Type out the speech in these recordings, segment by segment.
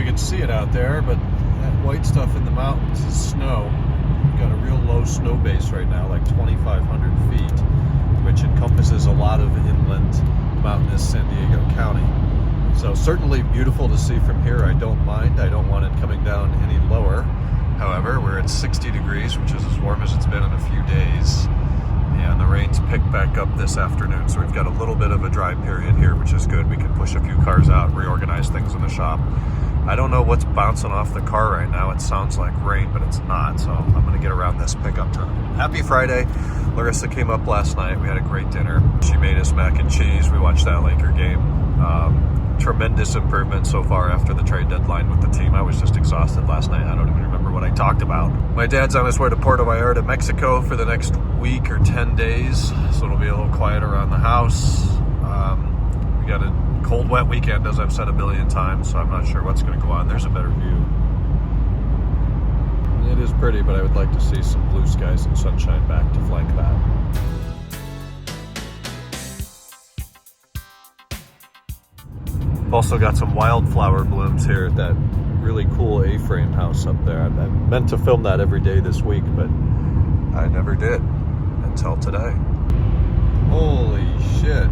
can see it out there, but that white stuff in the mountains is snow. We've got a real low snow base right now, like 2,500 feet, which encompasses a lot of inland mountainous San Diego County. So certainly beautiful to see from here. I don't mind. I don't want it coming down any lower. However, we're at 60 degrees, which is as warm as it's been in a few days. And the rain's picked back up this afternoon, so we've got a little bit of a dry period here, which is good. We can push a few cars out, reorganize things in the shop. I don't know what's bouncing off the car right now. It sounds like rain, but it's not, so I'm gonna get around this pickup truck. Happy Friday. Larissa came up last night. We had a great dinner. She made us mac and cheese. We watched that Laker game. Tremendous improvement so far after the trade deadline with the team. I was just exhausted last night. I don't even remember what I talked about. My dad's on his way to Puerto Vallarta, Mexico for the next week or 10 days, so it'll be a little quiet around the house. We got a cold, wet weekend, as I've said a billion times, so I'm not sure what's going to go on. There's a better view. It is pretty, but I would like to see some blue skies and sunshine back to flank that. Also got some wildflower blooms here at that really cool A-frame house up there. I meant to film that every day this week, but I never did until today. Holy shit.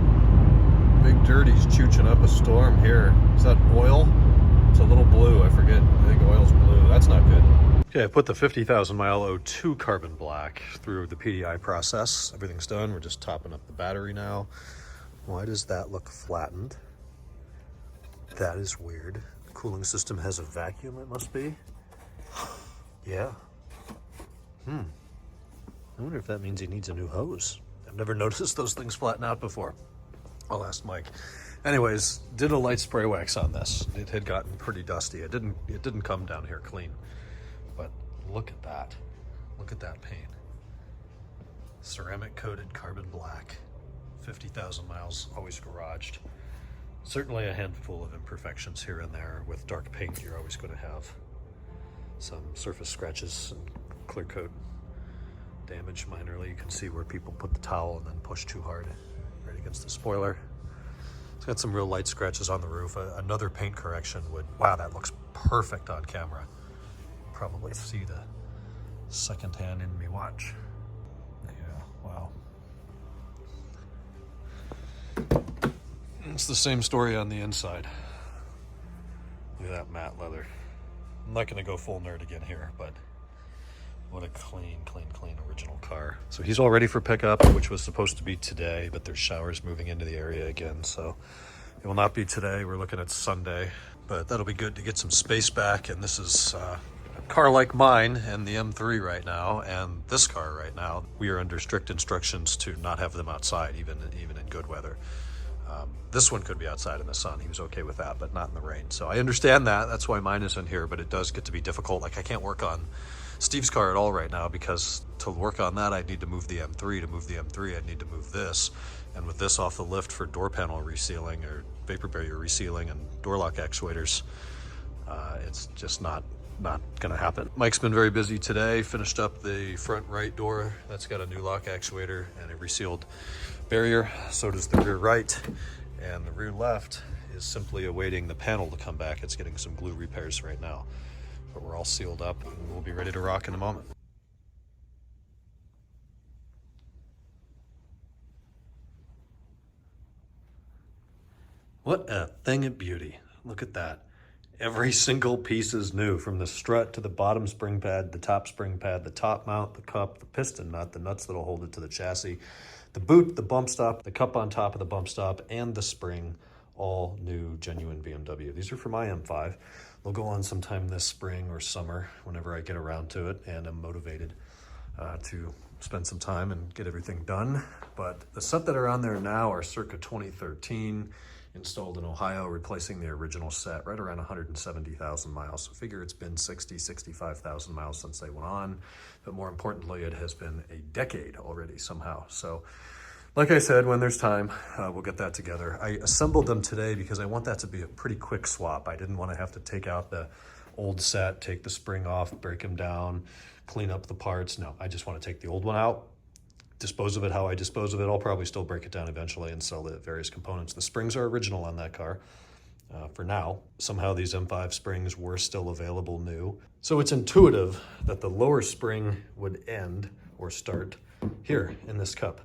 Big Dirty's chooching up a storm here. Is that oil? It's a little blue, I forget. I think oil's blue. That's not good. Okay, I put the 50,000 mile O2 carbon black through the PDI process. Everything's done. We're just topping up the battery now. Why does that look flattened? That is weird. The cooling system has a vacuum, it must be. Yeah. I wonder if that means he needs a new hose. I've never noticed those things flatten out before. I'll ask Mike. Anyways, did a light spray wax on this. It had gotten pretty dusty. It didn't come down here clean. But look at that. Look at that paint. Ceramic coated carbon black. 50,000 miles, always garaged. Certainly a handful of imperfections here and there. With dark paint, you're always going to have some surface scratches and clear coat damage minorly. You can see where people put the towel and then push too hard right against the spoiler. It's got some real light scratches on the roof. Another paint correction would, wow, that looks perfect on camera. Probably see the second hand in me watch. Yeah, wow. It's the same story on the inside. Look at that matte leather. I'm not gonna go full nerd again here, but what a clean original car. So he's all ready for pickup, which was supposed to be today, but there's showers moving into the area again, so it will not be today. We're looking at Sunday, but that'll be good to get some space back. And this is a car like mine and the M3 right now, and this car right now, we are under strict instructions to not have them outside, even in good weather. This one could be outside in the sun. He was okay with that, but not in the rain. So I understand that. That's why mine is in here, but it does get to be difficult. Like I can't work on Steve's car at all right now because to work on that, I need to move the M3. To move the M3, I need to move this. And with this off the lift for door panel resealing or vapor barrier resealing and door lock actuators, it's just not gonna happen. Mike's been very busy today, finished up the front right door. That's got a new lock actuator and a resealed barrier. So does the rear right. And the rear left is simply awaiting the panel to come back. It's getting some glue repairs right now. But we're all sealed up and we'll be ready to rock in a moment. What a thing of beauty. Look at that. Every single piece is new, from the strut to the bottom spring pad, the top spring pad, the top mount, the cup, the piston nut, the nuts that'll hold it to the chassis, the boot, the bump stop, the cup on top of the bump stop, and the spring, all new, genuine BMW. These are for my M5. They'll go on sometime this spring or summer whenever I get around to it, and I'm motivated to spend some time and get everything done. But the set that are on there now are circa 2013, installed in Ohio, replacing the original set, right around 170,000 miles. So figure it's been 65,000 miles since they went on, but more importantly, it has been a decade already somehow. So like I said, when there's time, we'll get that together. I assembled them today because I want that to be a pretty quick swap. I didn't want to have to take out the old set, take the spring off, break them down, clean up the parts. No, I just want to take the old one out, dispose of it how I dispose of it. I'll probably still break it down eventually and sell the various components. The springs are original on that car. for now. Somehow these M5 springs were still available new. So it's intuitive that the lower spring would end or start here in this cup.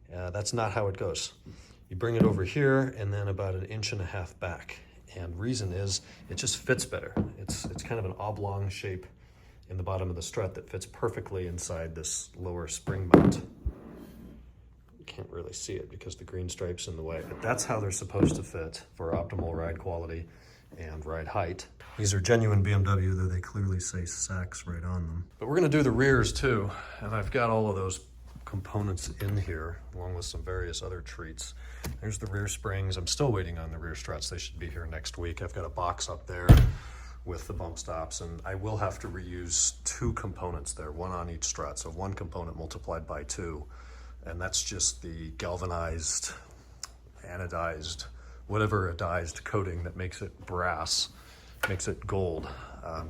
That's not how it goes. You bring it over here and then about 1.5 inches back. And reason is it just fits better. It's kind of an oblong shape in the bottom of the strut that fits perfectly inside this lower spring mount. You can't really see it because the green stripe's in the way, but that's how they're supposed to fit for optimal ride quality and ride height. These are genuine BMW, though they clearly say Sachs right on them. But we're gonna do the rears too, and I've got all of those components in here, along with some various other treats. There's the rear springs. I'm still waiting on the rear struts. They should be here next week. I've got a box up there with the bump stops, and I will have to reuse 2 components there, 1 on each strut. So 1 component multiplied by 2, and that's just the galvanized, anodized, whatever adized coating that makes it brass, makes it gold.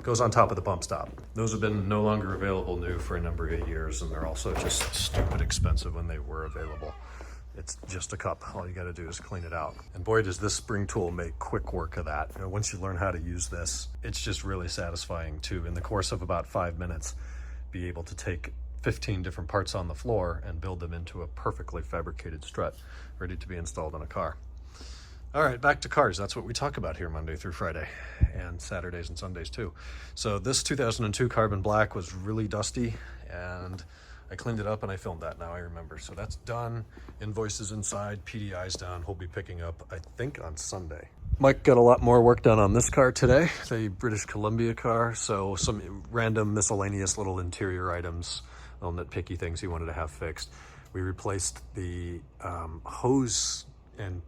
Goes on top of the bump stop. Those have been no longer available new for a number of years, and they're also just stupid expensive when they were available. It's just a cup. All you gotta do is clean it out. And boy, does this spring tool make quick work of that. You know, once you learn how to use this, it's just really satisfying too. In the course of about 5 minutes, be able to take 15 different parts on the floor and build them into a perfectly fabricated strut, ready to be installed on a car. All right, back to cars. That's what we talk about here Monday through Friday, and Saturdays and Sundays too. So this 2002 Carbon Black was really dusty, and I cleaned it up and I filmed that, now I remember. So that's done, invoices inside, PDI's done. We'll be picking up, I think, on Sunday. Mike got a lot more work done on this car today, the British Columbia car. So some random miscellaneous little interior items, little nitpicky things he wanted to have fixed. We replaced the hose and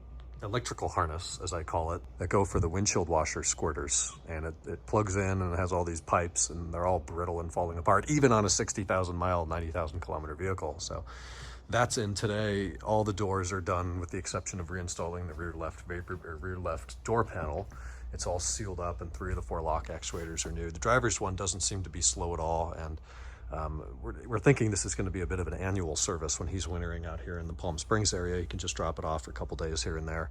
electrical harness, as I call it, that go for the windshield washer squirters. And it plugs in and it has all these pipes, and they're all brittle and falling apart, even on a 60,000 mile, 90,000 kilometer vehicle. So that's in today. All the doors are done with the exception of reinstalling the rear left door panel. It's all sealed up, and 3 of the 4 lock actuators are new. The driver's one doesn't seem to be slow at all, and we're thinking this is going to be a bit of an annual service. When he's wintering out here in the Palm Springs area, you can just drop it off for a couple days here and there,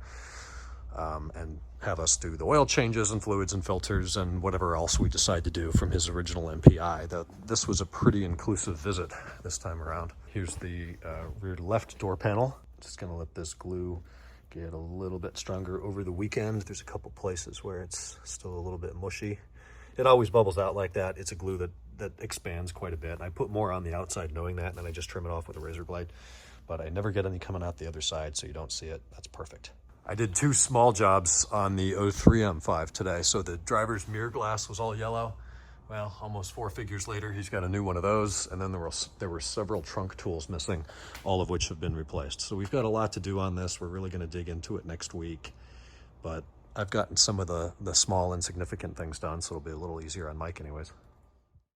and have us do the oil changes and fluids and filters and whatever else we decide to do from his original MPI. This was a pretty inclusive visit this time around. Here's the rear left door panel. Just going to let this glue get a little bit stronger over the weekend. There's a couple places where it's still a little bit mushy. It always bubbles out like that. It's a glue that expands quite a bit. I put more on the outside knowing that, and then I just trim it off with a razor blade. But I never get any coming out the other side, so you don't see it. That's perfect. I did 2 small jobs on the 03 M5 today. So the driver's mirror glass was all yellow. Well, almost 4 figures later, he's got a new one of those. And then there were several trunk tools missing, all of which have been replaced. So we've got a lot to do on this. We're really gonna dig into it next week. But I've gotten some of the small insignificant things done, so it'll be a little easier on Mike anyways.